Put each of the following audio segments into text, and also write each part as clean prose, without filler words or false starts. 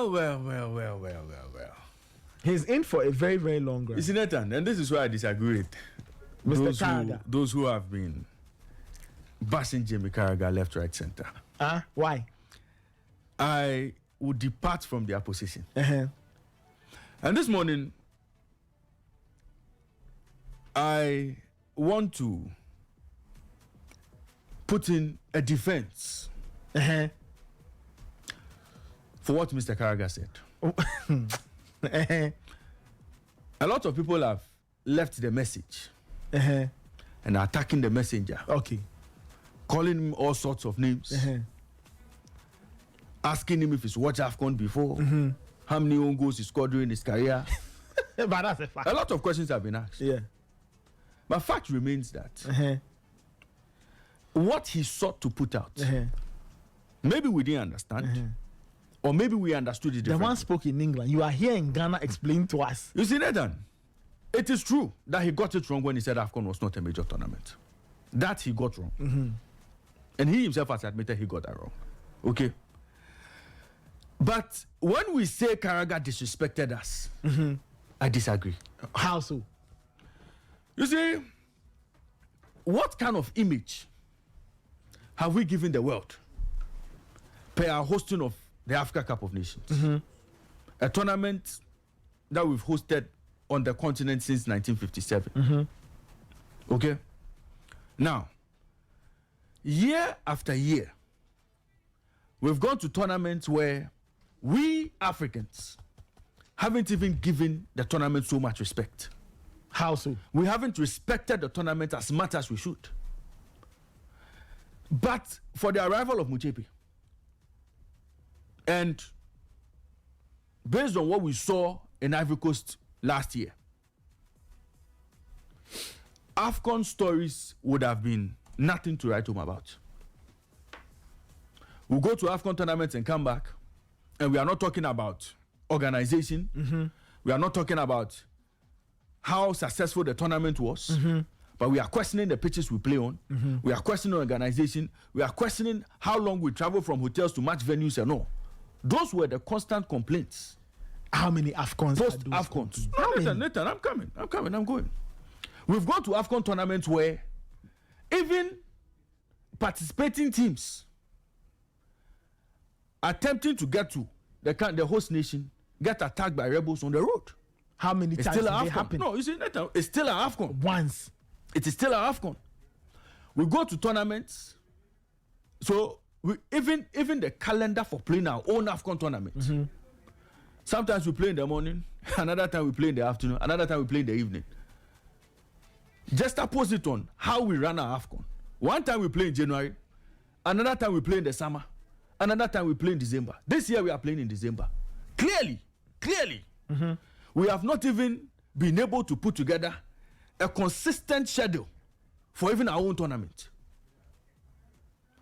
Well. He's in for a very, very long run. Isn't it? And this is why I disagree with Mr. Carragher. Those who have been bashing Jamie Carragher left, right, center. Why? I would depart from their position. Uh-huh. And this morning, I want to put in a defense Uh-huh. for what Mr. Carragher said. Uh-huh. A lot of people have left the message Uh-huh. and are attacking the messenger, Okay. calling him all sorts of names, Uh-huh. asking him if he's watched AFCON before, Mm-hmm. how many own goals he scored during his career. But that's a fact. A lot of questions have been asked. Yeah. But fact remains that Uh-huh. what he sought to put out, Uh-huh. maybe we didn't understand, or maybe we understood it The differently. one spoke in England. You are here in Ghana. Explain to us. You see, Nathan, it is true that he got it wrong when he said AFCON was not a major tournament. That he got wrong. Mm-hmm. And he himself has admitted he got that wrong. Okay? But when we say Carragher disrespected us, I disagree. How so? You see, what kind of image have we given the world per our hosting of the Africa Cup of Nations? A tournament that we've hosted on the continent since 1957. Okay? Now, year after year, we've gone to tournaments where we Africans haven't even given the tournament so much respect. How so? We haven't respected the tournament as much as we should. But for the arrival of Muchepi, and based on what we saw in Ivory Coast last year, AFCON stories would have been nothing to write home about. We'll go to AFCON tournaments and come back, and we are not talking about organization. We are not talking about how successful the tournament was, but we are questioning the pitches we play on. We are questioning organization. We are questioning how long we travel from hotels to match venues and all. Those were the constant complaints. How many AFCONs? Post AFCONs. Nathan, I'm coming. I'm going. We've gone to AFCON tournaments where even participating teams attempting to get to the host nation get attacked by rebels on the road. How many It's times still did an they AFCON. happen? No, you see, Nathan, it's still an AFCON. Once. It is still an AFCON. We go to tournaments. So even the calendar for playing our own AFCON tournament. Sometimes we play in the morning, another time we play in the afternoon, another time we play in the evening. Just opposite on how we run our AFCON. One time we play in January, another time we play in the summer, another time we play in December. This year we are playing in December. Clearly, we have not even been able to put together a consistent schedule for even our own tournament.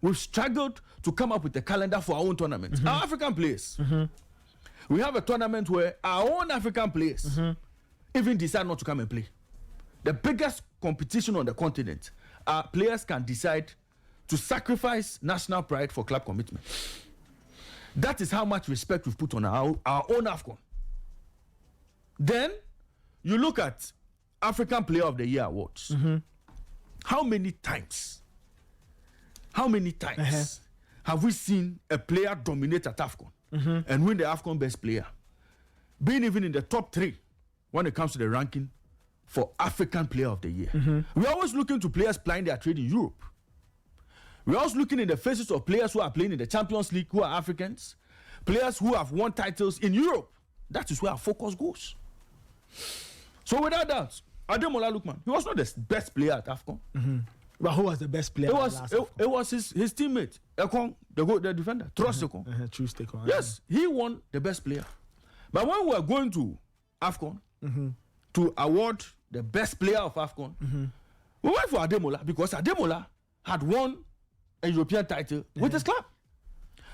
We've struggled to come up with a calendar for our own tournament. Our African players. We have a tournament where our own African players even decide not to come and play. The biggest competition on the continent, our players can decide to sacrifice national pride for club commitment. That is how much respect we've put on our own AFCON. Then you look at African Player of the Year awards. How many times have we seen a player dominate at AFCON and win the AFCON best player, being even in the top 3 when it comes to the ranking for African Player of the Year? We're always looking to players plying their trade in Europe. We're always looking in the faces of players who are playing in the Champions League who are Africans, players who have won titles in Europe. That is where our focus goes. So without doubt, Ademola Lookman, he was not the best player at AFCON. But who was the best player? It was his teammate, Ekong, the defender, Trust Ekong. True Ekong. Yes, he won the best player. But when we were going to AFCON to award the best player of AFCON, we went for Ademola because Ademola had won a European title with his club.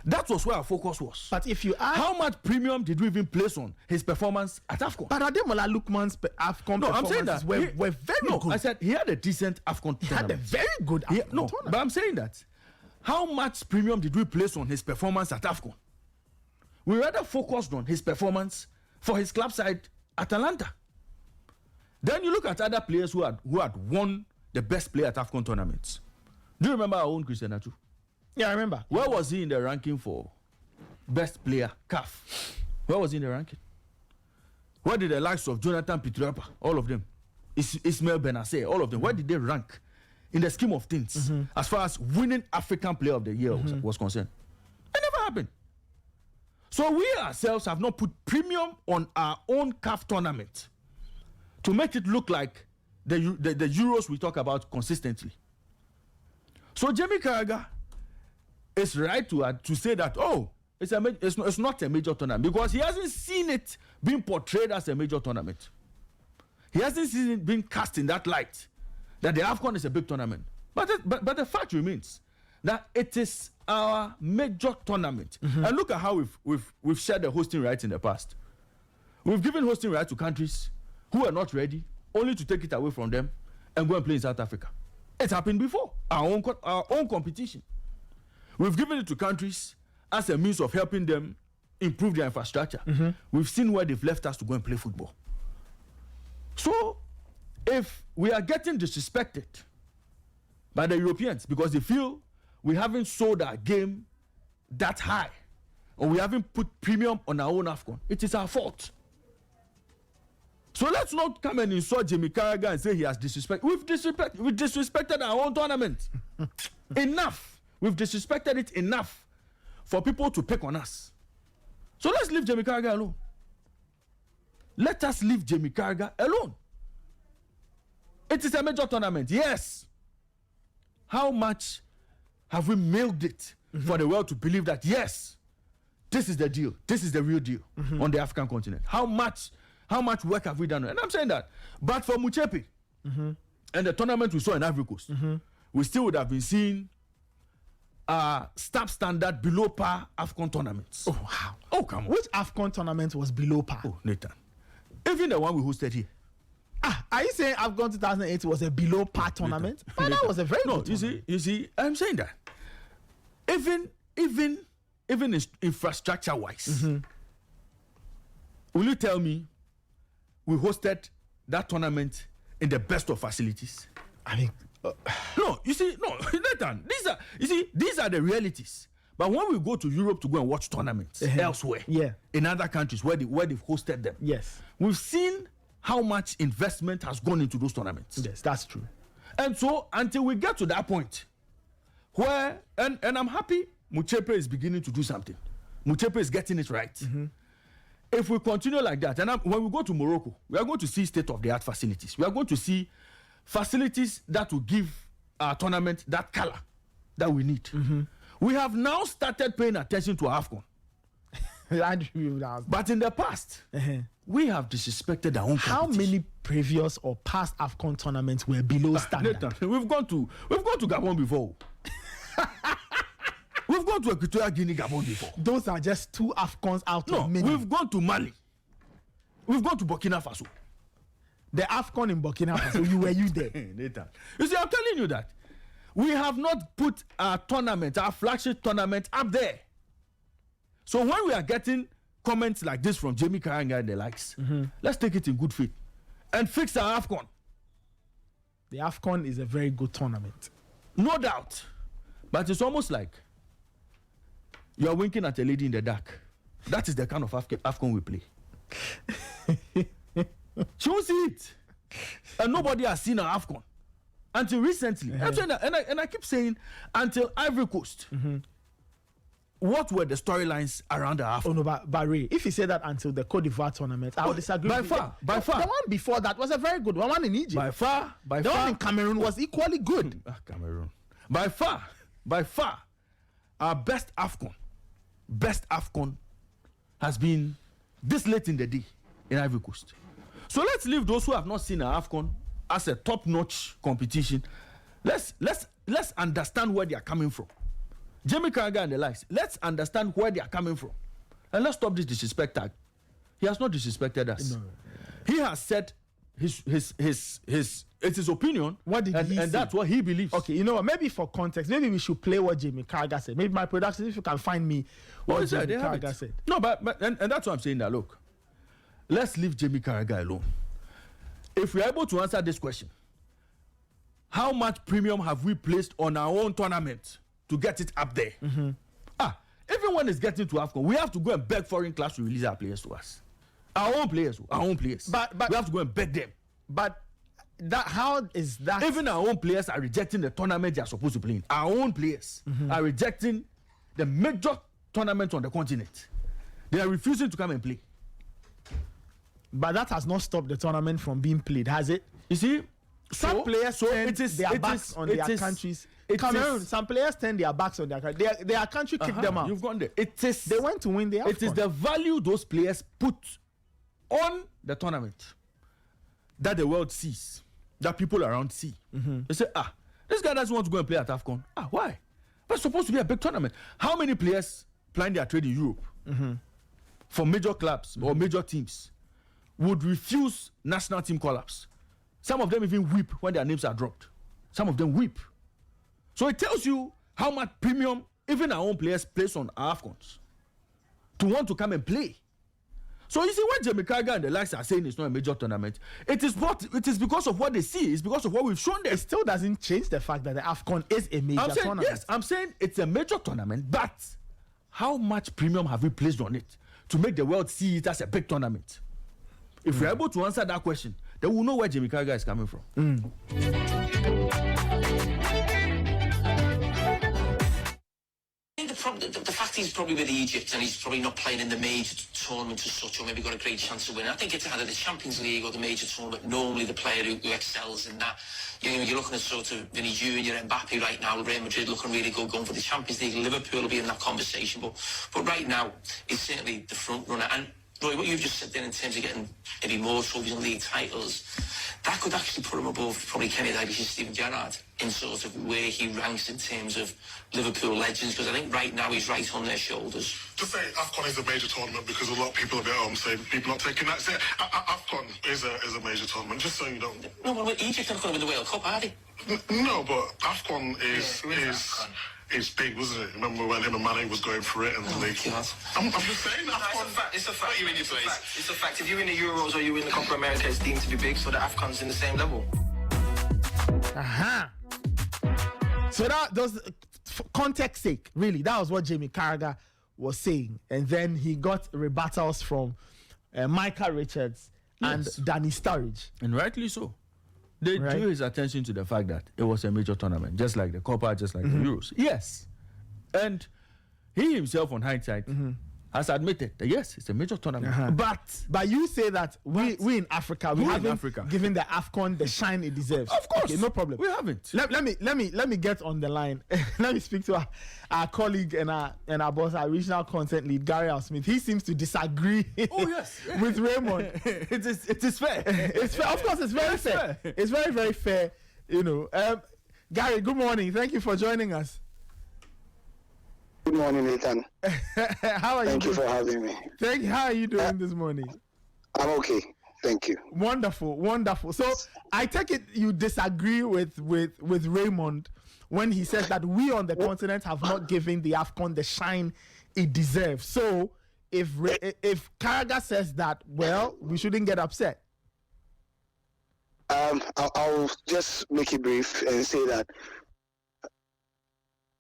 That was where our focus was. But if you ask, how much premium did we even place on his performance at AFCON? But Ademola Lookman's AFCON I'm saying that were very good. I said he had a decent AFCON tournament. He had a very good AFCON tournament. But I'm saying that how much premium did we place on his performance at AFCON? we rather focused on his performance for his club side at Atalanta. Then you look at other players who had won the best player at AFCON tournaments. Do you remember our own Christian Atsu? Yeah, I remember. Where was he in the ranking for best player, CAF? Where was he in the ranking? Where did the likes of Jonathan Pietrapa, all of them, Ismail Benacer, all of them, where did they rank in the scheme of things as far as winning African Player of the Year was concerned? It never happened. So we ourselves have not put premium on our own CAF tournament to make it look like the Euros we talk about consistently. So Jamie Carragher is right to say that, it's not a major tournament, because he hasn't seen it being portrayed as a major tournament. He hasn't seen it being cast in that light, that the AFCON is a big tournament. But the fact remains that it is our major tournament. And look at how we've shared the hosting rights in the past. We've given hosting rights to countries who are not ready, only to take it away from them and go and play in South Africa. It's happened before, our own competition. We've given it to countries as a means of helping them improve their infrastructure. We've seen where they've left us to go and play football. So, if we are getting disrespected by the Europeans because they feel we haven't sold our game that high, or we haven't put premium on our own AFCON, it is our fault. So let's not come and insult Jamie Carragher and say he has disrespected. We've disrespected our own tournament. Enough. We've disrespected it enough for people to pick on us. So let's leave Jamie Carragher alone. Let us leave Jamie Carragher alone. It is a major tournament, yes. How much have we milked it for the world to believe that, yes, this is the deal, this is the real deal on the African continent? How much work have we done? And I'm saying that. But for Muchepe and the tournament we saw in Ivory Coast, we still would have been seeing substandard below par AFCON tournaments. Oh, wow. Oh, come on. Which AFCON tournament was below par? Oh, Nathan. Even the one we hosted here. Are you saying AFCON 2008 was a below par tournament? But that was a very good tournament. You see, I'm saying that. Even infrastructure wise, will you tell me we hosted that tournament in the best of facilities? I mean, no, Nathan, these are the realities. But when we go to Europe to go and watch tournaments elsewhere, in other countries where they've hosted them, we've seen how much investment has gone into those tournaments. Yes, that's true. And so until we get to that point where, and I'm happy Muchepe is beginning to do something. Muchepe is getting it right. If we continue like that, and when we go to Morocco, we are going to see state-of-the-art facilities. We are going to see facilities that will give our tournament that color that we need. We have now started paying attention to AFCON. But in the past, we have disrespected our own competition. How many previous or past AFCON tournaments were below standard? Nathan, we've gone to Gabon before. We've gone to Equatorial Guinea, Gabon before. Those are just 2 AFCONs out of many. We've gone to Mali. We've gone to Burkina Faso. The AFCON in Burkina Faso, you there? Nathan. You see, I'm telling you that we have not put our tournament, our flagship tournament, up there. So when we are getting comments like this from Jamie Carragher and the likes, let's take it in good faith and fix our AFCON. The AFCON is a very good tournament. No doubt. But it's almost like you are winking at a lady in the dark. That is the kind of AFCON we play. She won't see it. And nobody has seen our AFCON until recently. I'm saying that, and I keep saying until Ivory Coast. What were the storylines around the AFCON? Oh no, but Ray, if you say that until the Cote d'Ivoire tournament, I would disagree. By far. The one before that was a very good one. One in Egypt. By far. The one in Cameroon was equally good. Cameroon. By far, our best AFCON has been this late in the day in Ivory Coast. So let's leave those who have not seen our AFCON as a top-notch competition. Let's understand where they are coming from. Jamie Carragher and the likes, let's understand where they are coming from. And let's stop this disrespect tag. He has not disrespected us. No. He has said it's his opinion. What did he say? And that's what he believes. Okay, you know what? Maybe for context, maybe we should play what Jamie Carragher said. Maybe my production, if you can find me what Jamie Carragher said. No, but and that's what I'm saying. That look, let's leave Jamie Carragher alone. If we're able to answer this question, how much premium have we placed on our own tournament to get it up there? Even when it's getting to AFCON, we have to go and beg foreign clubs to release our players to us. Our own players. But we have to go and beg them. But how is that? Even our own players are rejecting the tournament they are supposed to play in. Our own players are rejecting the major tournament on the continent. They are refusing to come and play. But that has not stopped the tournament from being played, has it? You see, some players turn their backs on their countries. Cameroon, some players turn their backs on their country. Their country kicked them out. You've gone there. They went to win the AFCON. It is the value those players put on the tournament that the world sees, that people around see. They say, this guy doesn't want to go and play at AFCON. Why? That's supposed to be a big tournament. How many players playing their trade in Europe for major clubs or major teams would refuse national team call-ups? Some of them even weep when their names are dropped. Some of them weep. So it tells you how much premium even our own players place on our AFCONs to want to come and play. So you see, when Jamie Carragher and the likes are saying it's not a major tournament, it is because of what they see. It's because of what we've shown them. It still doesn't change the fact that the AFCON is a major tournament. Yes, I'm saying it's a major tournament, but how much premium have we placed on it to make the world see it as a big tournament? If we're able to answer that question, then we'll know where Jamie Carragher is coming from. The fact he's probably with Egypt and he's probably not playing in the major tournament as such, or maybe got a great chance to win. I think it's either the Champions League or the major tournament. Normally the player who excels in that. You're looking at sort of Vinny Jr., Mbappe right now, Real Madrid looking really good, going for the Champions League. Liverpool will be in that conversation, but right now he's certainly the front runner. And Roy, what you've just said there in terms of getting maybe more trophies and league titles, that could actually put him above probably Kenny Dalglish and Steven Gerrard in sort of where he ranks in terms of Liverpool legends, because I think right now he's right on their shoulders. To say AFCON is a major tournament because a lot of people are a bit saying people not taking that. Say AFCON is a major tournament, just so you don't. No, well, Egypt are not going to win the World Cup, are they? No, but AFCON is big, wasn't it? Remember when him and Mane was going for it and the league? I'm just saying that. It's a fact. It's a fact. If you win the Euros or you win the Copa America, it's deemed to be big, so the AFCON's in the same level. So that does, for context sake, really, that was what Jamie Carragher was saying. And then he got rebuttals from Micah Richards and Danny Sturridge. And rightly so. They drew his attention to the fact that it was a major tournament, just like the Copa, just like the Euros. Yes. And he himself, on hindsight, has admitted that yes, it's a major tournament. But you say that we in Africa, we haven't given the AFCON the shine it deserves. Of course. Okay, no problem. We haven't. Let me get on the line. Let me speak to our colleague and our boss, our regional content lead, Gary Smith. He seems to disagree with Raymond. It is fair. It's fair. Of course, it's very fair. It's very, very fair. You know. Gary, good morning. Thank you for joining us. Good morning, Nathan. How are you? Thank you for having me. Thank you. How are you doing this morning? I'm okay. Thank you. Wonderful, wonderful. So I take it you disagree with Raymond when he says that we on the continent have not given the AFCON the shine it deserves. So if Carragher says that, well, we shouldn't get upset. I'll just make it brief and say that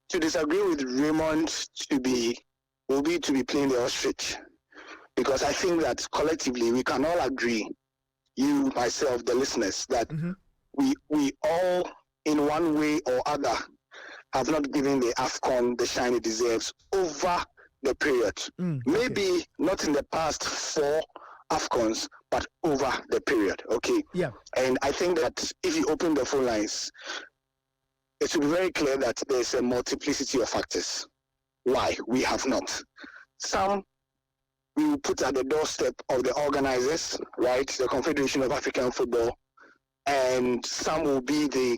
to disagree with Raymond will be to be playing the ostrich, because I think that collectively we can all agree, you, myself, the listeners, that we all in one way or other have not given the AFCON the shine it deserves over the period. Maybe not in the past 4 AFCONs, but over the period. Okay. Yeah. And I think that if you open the phone lines, it will be very clear that there's a multiplicity of factors why we have not. Some we will put at the doorstep of the organizers, right, the Confederation of African Football, and some will be the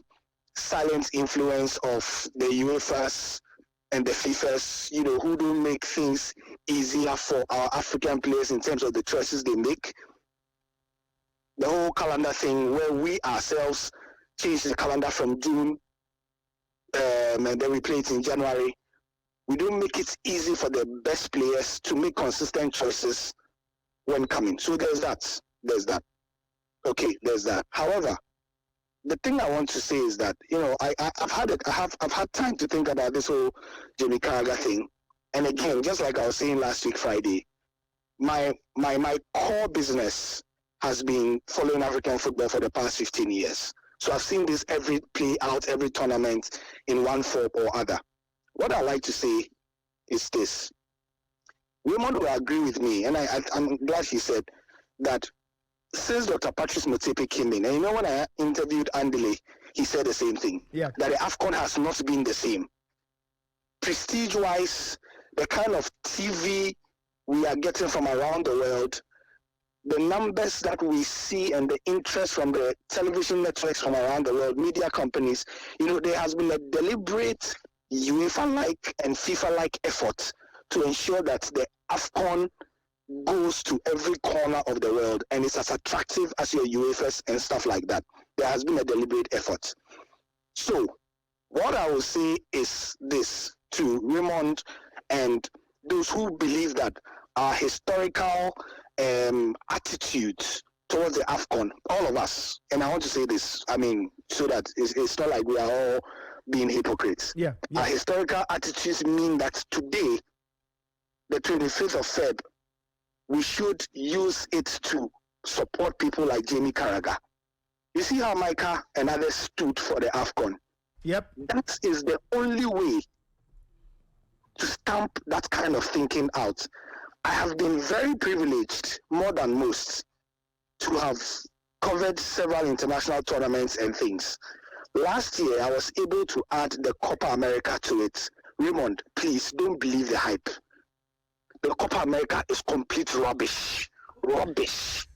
silent influence of the UEFAs and the FIFAs, you know, who don't make things easier for our African players in terms of the choices they make. the whole calendar thing where we ourselves change the calendar from June and then we play it in January. We don't make it easy for the best players to make consistent choices when coming. So there's that. Okay, there's that. However, the thing I want to say is that, you know, I've had time to think about this whole Jamie Carragher thing. And again, just like I was saying last week Friday, my core business has been following African football for the past 15 years. So I've seen this every play out, every tournament in one form or other. What I like to say is this. Raymond will agree with me, and I'm glad he said that since Dr. Patrice Motsepe came in, and you know when I interviewed Andile, he said the same thing. Yeah. That the AFCON has not been the same. Prestige-wise, the kind of TV we are getting from around the world, the numbers that we see and the interest from the television networks from around the world, media companies, you know, there has been a deliberate UEFA-like and FIFA-like effort to ensure that the AFCON goes to every corner of the world and it's as attractive as your UEFAs and stuff like that. There has been a deliberate effort. So, what I will say is this to Raymond and those who believe that our historical attitudes towards the AFCON, all of us, and I want to say this, I mean, so that it's not like we are all being hypocrites. Yeah. Our historical attitudes mean that today, the 25th of Feb, we should use it to support people like Jamie Carragher. You see how Micah and others stood for the AFCON? Yep. That is the only way to stamp that kind of thinking out. I have been very privileged, more than most, to have covered several international tournaments and things. Last year, I was able to add the Copa America to it. Raymond, please don't believe the hype. The Copa America is complete rubbish. Rubbish.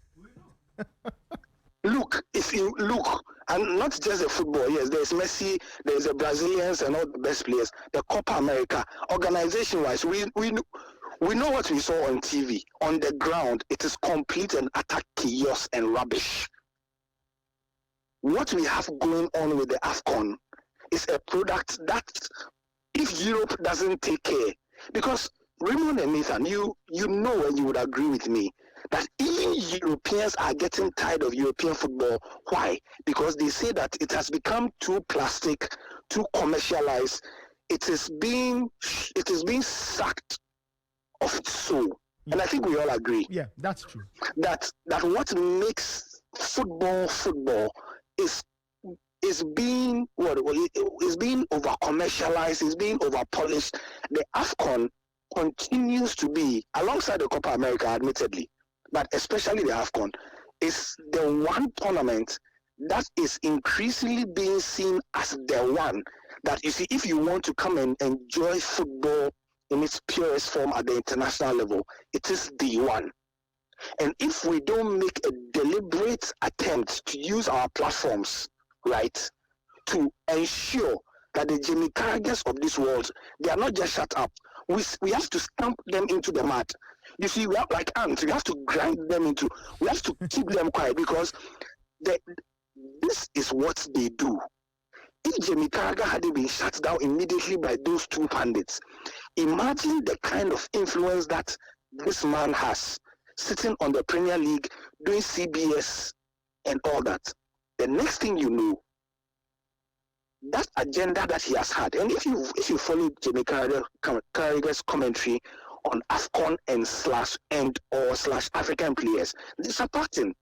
Look, if you look, and not just the football, yes, there's Messi, there's the Brazilians and all the best players. The Copa America, organization-wise, we know what we saw on TV. On the ground, it is complete and utter chaos and rubbish. What we have going on with the AFCON is a product that, if Europe doesn't take care, because Raymond and Nathan, you know and you would agree with me that even Europeans are getting tired of European football. Why? Because they say that it has become too plastic, too commercialized. It is being sucked of its soul. And I think we all agree. Yeah, that's true. That what makes football is being over commercialized, is being over polished. The AFCON continues to be, alongside the Copa America, admittedly, but especially the AFCON, is the one tournament that is increasingly being seen as the one that, you see, if you want to come and enjoy football in its purest form at the international level, it is the one. And if we don't make a deliberate attempt to use our platforms, right, to ensure that the Jamie Carraghers of this world, they are not just shut up. We have to stamp them into the mud. You see, we are like ants. We have to grind them into. We have to keep them quiet because this is what they do. If Jamie Carragher had been shut down immediately by those two pundits, imagine the kind of influence that this man has, sitting on the Premier League, doing CBS and all that. The next thing you know, that agenda that he has had, and if you follow Jamie Carragher's commentary on AFCON and/or African players, disappointing.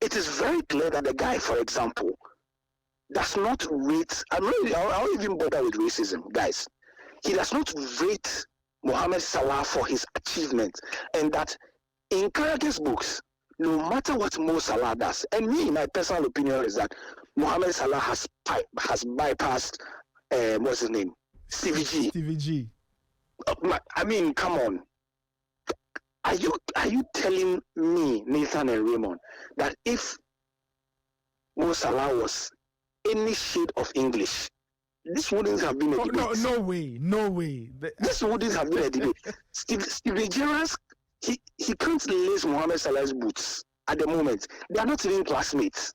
It is very clear that the guy, for example, does not rate. I don't even bother with racism, guys. He does not rate Mohamed Salah for his achievements, and that in Carragher's books, no matter what Mo Salah does, and me, my personal opinion is that Mohamed Salah has bypassed what's his name, Stevie G. Stevie G. I mean, come on. Are you telling me, Nathan and Raymond, that if Mo Salah was any shade of English, this wouldn't have been a debate? No way. This wouldn't have been a debate. Stevie Gerrard, he can't lace Mohamed Salah's boots. at the moment. They are not even classmates.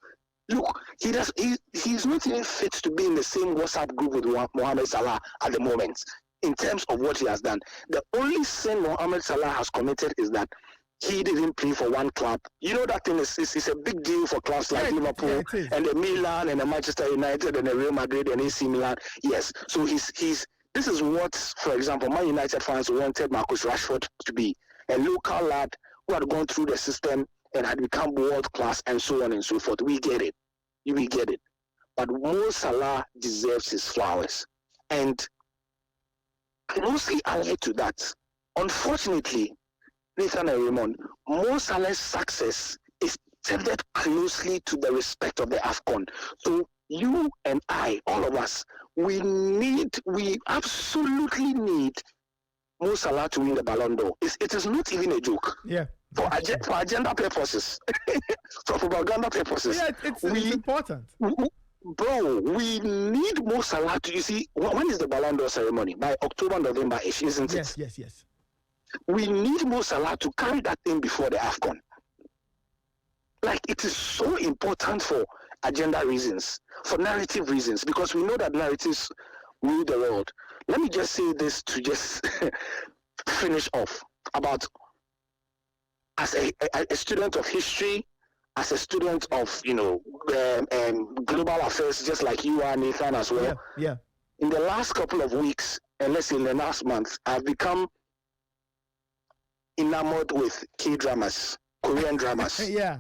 Look, he's not even fit to be in the same WhatsApp group with Mohamed Salah at the moment in terms of what he has done. The only sin Mohamed Salah has committed is that he didn't play for one club. You know that thing is a big deal for clubs like Liverpool and the Milan and the Manchester United and the Real Madrid and AC Milan. Yes, so he's this is what, for example, Man United fans wanted Marcus Rashford to be, a local lad who had gone through the system and had become world class and so on and so forth. We get it. We get it. But Mo Salah deserves his flowers. And mostly allied to that, unfortunately, Nathan and Raymond, Mo Salah's success is tethered closely to the respect of the AFCON. So you and I, all of us, we absolutely need Mo Salah to win the Ballon d'Or. It is not even a joke. Yeah. For agenda purposes, for propaganda purposes. Yeah, it's important. Bro, we need Mo Salah to, you see, when is the Ballon d'Or ceremony? By October, November-ish, isn't it? Yes. We need Mo Salah to carry that thing before the AFCON. Like, it is so important for agenda reasons, for narrative reasons, because we know that narratives rule the world. Let me just say this to just finish off about, as a student of history, as a student of, global affairs, just like you are, Nathan, as well. Yeah. In the last couple of weeks, and let's say in the last month, I've become enamored with K-dramas, Korean dramas. Yeah.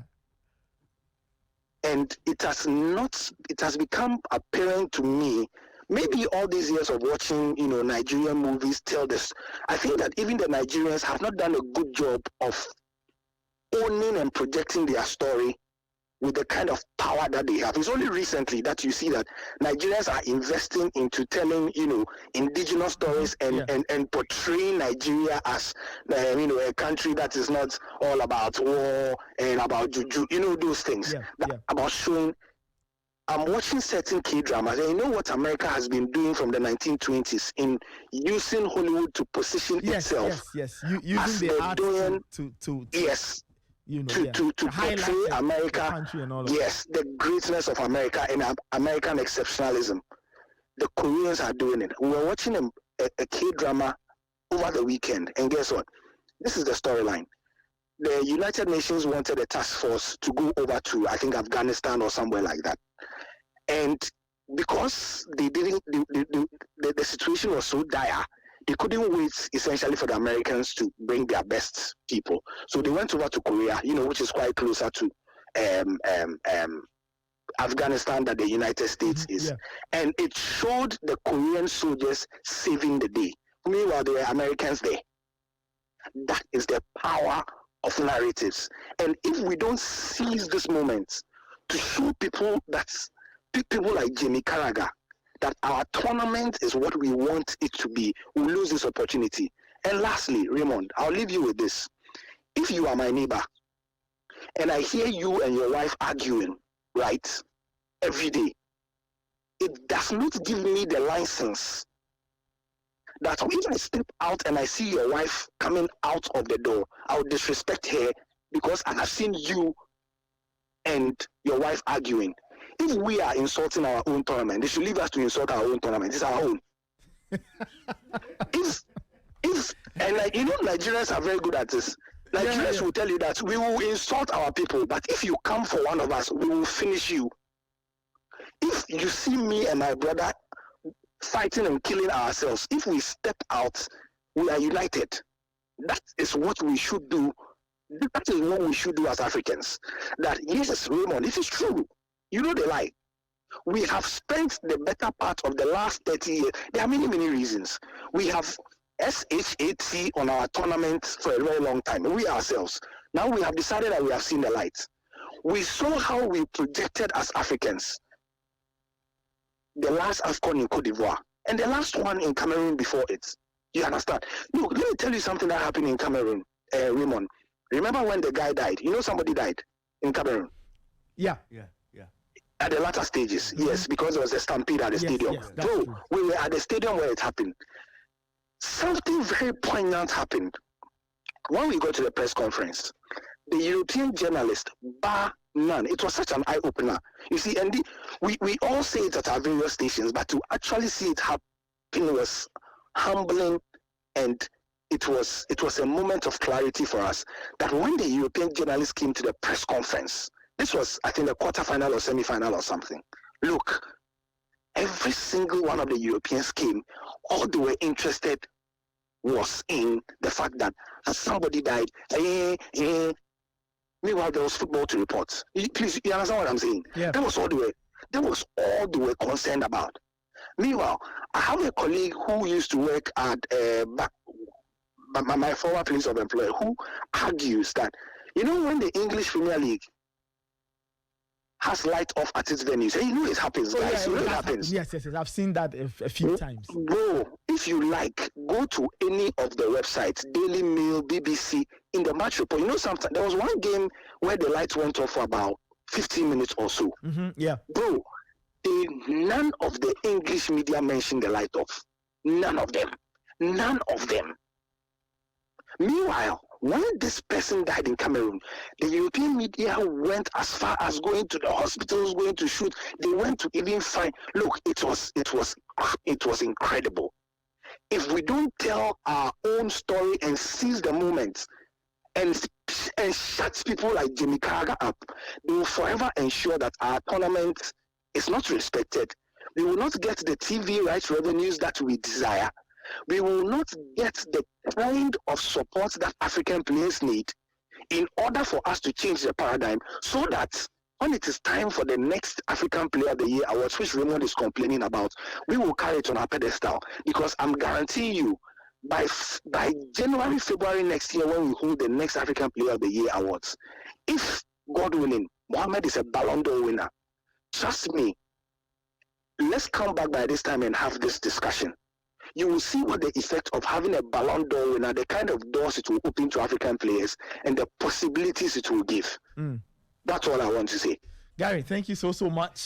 And it has become apparent to me, maybe all these years of watching, Nigerian movies tell this. I think that even the Nigerians have not done a good job of owning and projecting their story with the kind of power that they have. It's only recently that you see that Nigerians are investing into telling, indigenous stories and portraying Nigeria as, a country that is not all about war and about juju, those things. About showing. I'm watching certain K-dramas, and you know what America has been doing from the 1920s in using Hollywood to position itself. Yes. Using the art to yes. To portray America, the greatness of America and American exceptionalism. The Koreans are doing it. We were watching a K-drama over the weekend, and guess what? This is the storyline. The United Nations wanted a task force to go over to, I think, Afghanistan or somewhere like that. And because they didn't, the situation was so dire, they couldn't wait essentially for the Americans to bring their best people. So they went over to Korea, which is quite closer to Afghanistan than the United States is. Yeah. And it showed the Korean soldiers saving the day. Meanwhile, there were Americans there. That is the power of narratives. And if we don't seize this moment to show people like Jimmy Carragher, that our tournament is what we want it to be, we'll lose this opportunity. And lastly, Raymond, I'll leave you with this. If you are my neighbor, and I hear you and your wife arguing, right, every day, it does not give me the license that if I step out and I see your wife coming out of the door, I will disrespect her because I have seen you and your wife arguing. If we are insulting our own tournament, they should leave us to insult our own tournament. It's our own. Nigerians are very good at this. Nigerians will tell you that we will insult our people, but if you come for one of us, we will finish you. If you see me and my brother fighting and killing ourselves, if we step out, we are united. That is what we should do. That is what we should do as Africans. That, yes, Raymond, it is true. You know the lie. We have spent the better part of the last 30 years. There are many, many reasons. We have SHAT on our tournament for a very long time. We ourselves. Now we have decided that we have seen the light. We saw how we projected as Africans. The last AFCON in Cote d'Ivoire. And the last one in Cameroon before it. You understand? Look, let me tell you something that happened in Cameroon, Raymond. Remember when the guy died? Somebody died in Cameroon. Yeah. At the latter stages, yes, because there was a stampede at the stadium. So we were at the stadium where it happened. Something very poignant happened. When we got to the press conference, the European journalist, bar none. It was such an eye opener. You see, and we all say it at our various stations, but to actually see it happen was humbling, and it was a moment of clarity for us that when the European journalists came to the press conference, this was, I think, the quarterfinal or semi-final or something. Look, every single one of the Europeans came. All they were interested was in the fact that somebody died. Meanwhile, there was football to report. Please, you understand what I'm saying? Yeah. That was all they were concerned about. Meanwhile, I have a colleague who used to work at my former place of employer, who argues that, when the English Premier League has light off at its venues, it happens, guys. It happens. Yes. I've seen that a few times. Bro, if you like, go to any of the websites, Daily Mail, BBC, in the match report. Sometimes there was one game where the lights went off for about 15 minutes or so. Mm-hmm, yeah. Bro, none of the English media mentioned the light off. None of them. Meanwhile, when this person died in Cameroon, the European media went as far as going to the hospitals, going to shoot. They went to even find. Look, it was incredible. If we don't tell our own story and seize the moment and shut people like Jimmy Carragher up, they will forever ensure that our tournament is not respected. We will not get the TV rights revenues that we desire. We will not get the kind of support that African players need in order for us to change the paradigm, so that when it is time for the next African Player of the Year awards, which Raymond is complaining about, we will carry it on our pedestal. Because I'm guaranteeing you, by January, February next year, when we hold the next African Player of the Year awards, if, God willing, Mohamed is a Ballon d'Or winner, trust me, let's come back by this time and have this discussion. You will see what the effect of having a Ballon d'Or winner, the kind of doors it will open to African players, and the possibilities it will give. That's all I want to say. Gary, thank you so much.